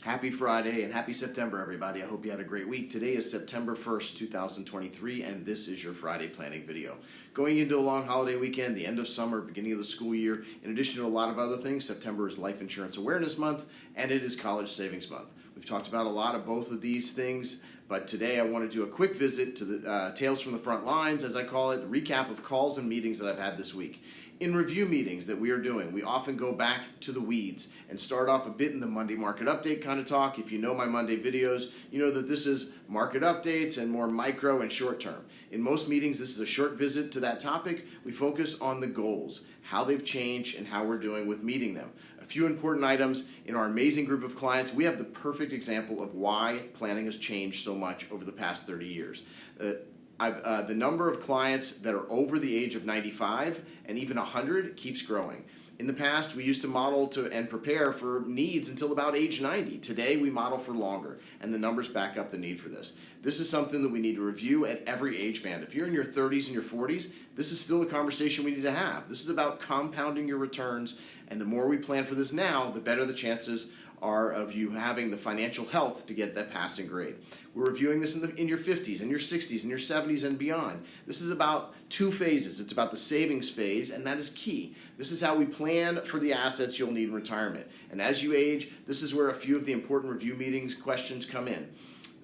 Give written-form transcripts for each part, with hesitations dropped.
Happy Friday and happy September, everybody. I hope you had a great week. Today is September 1st, 2023, and this is your Friday planning video. Going into a long holiday weekend, the end of summer, beginning of the school year, in addition to a lot of other things, September is Life Insurance Awareness Month, and it is College Savings Month. We've talked about a lot of both of these things, but today I want to do a quick visit to the Tales from the Front Lines, as I call it, a recap of calls and meetings that I've had this week. In review meetings that we are doing, we often go back to the weeds and start off a bit in the Monday market update kind of talk. If you know my Monday videos, you know that this is market updates and more micro and short term. In most meetings, this is a short visit to that topic. We focus on the goals, how they've changed, and how we're doing with meeting them. A few important items in our amazing group of clients. We have the perfect example of why planning has changed so much over the past 30 years. The number of clients that are over the age of 95 and even 100 keeps growing. In the past, we used to model and prepare for needs until about age 90. Today, we model for longer, and the numbers back up the need for this. This is something that we need to review at every age band. If you're in your 30s and your 40s, this is still a conversation we need to have. This is about compounding your returns, and the more we plan for this now, the better the chances are of you having the financial health to get that passing grade. We're reviewing this in your 50s, in your 60s, in your 70s, and beyond. This is about two phases. It's about the savings phase, and that is key. This is how we plan for the assets you'll need in retirement. And as you age, this is where a few of the important review meetings questions come in.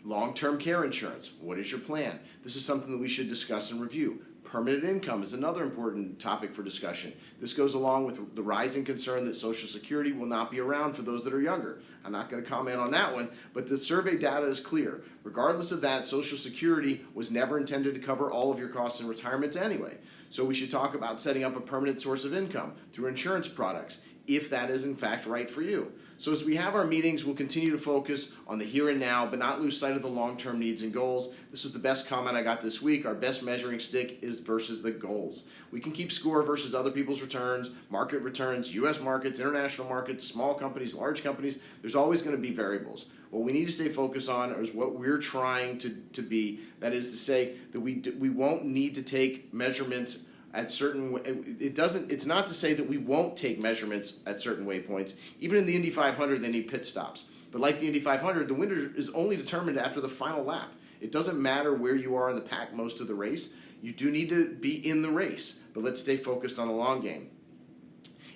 Long-term care insurance. What is your plan? This is something that we should discuss and review. Permanent income is another important topic for discussion. This goes along with the rising concern that Social Security will not be around for those that are younger. I'm not going to comment on that one, but the survey data is clear. Regardless of that, Social Security was never intended to cover all of your costs in retirement anyway. So we should talk about setting up a permanent source of income through insurance products, if that is in fact right for you. So as we have our meetings, we'll continue to focus on the here and now, but not lose sight of the long-term needs and goals. This is the best comment I got this week. Our best measuring stick is versus the goals. We can keep score versus other people's returns, market returns, U.S. markets, international markets, small companies, large companies. There's always going to be variables. What we need to stay focused on is what we're trying to be. That is to say that we won't need to take measurements at certain, it's not to say that we won't take measurements at certain waypoints. Even in the Indy 500, they need pit stops. But like the Indy 500, the winner is only determined after the final lap. It doesn't matter where you are in the pack most of the race. You do need to be in the race, but let's stay focused on the long game.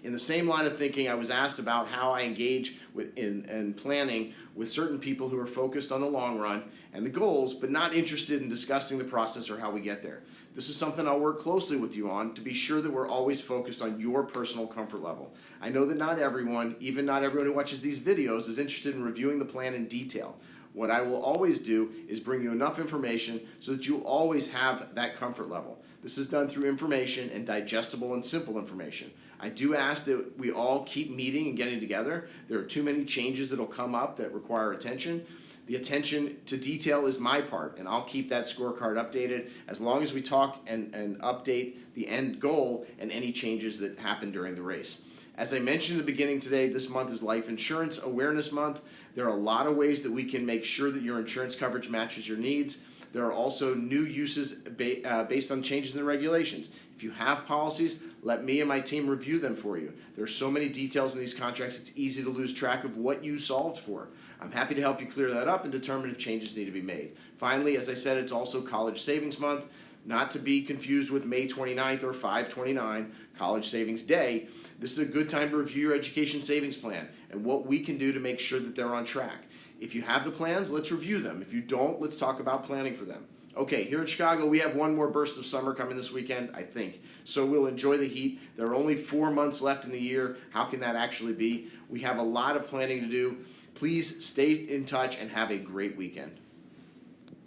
In the same line of thinking, I was asked about how I engage in planning with certain people who are focused on the long run and the goals, but not interested in discussing the process or how we get there. This is something I'll work closely with you on to be sure that we're always focused on your personal comfort level. I know that not everyone, even not everyone who watches these videos, is interested in reviewing the plan in detail. What I will always do is bring you enough information so that you'll always have that comfort level. This is done through information and digestible and simple information. I do ask that we all keep meeting and getting together. There are too many changes that will come up that require attention. The attention to detail is my part, and I'll keep that scorecard updated as long as we talk and update the end goal and any changes that happen during the race. As I mentioned in the beginning today, this month is Life Insurance Awareness Month. There are a lot of ways that we can make sure that your insurance coverage matches your needs. There are also new uses based on changes in regulations. If you have policies, let me and my team review them for you. There are so many details in these contracts, it's easy to lose track of what you solved for. I'm happy to help you clear that up and determine if changes need to be made. Finally, as I said, it's also College Savings Month, not to be confused with May 29th or 5/29, College Savings Day. This is a good time to review your education savings plan and what we can do to make sure that they're on track. If you have the plans, let's review them. If you don't, let's talk about planning for them. Okay, here in Chicago, we have one more burst of summer coming this weekend, I think. So we'll enjoy the heat. There are only 4 months left in the year. How can that actually be? We have a lot of planning to do. Please stay in touch and have a great weekend.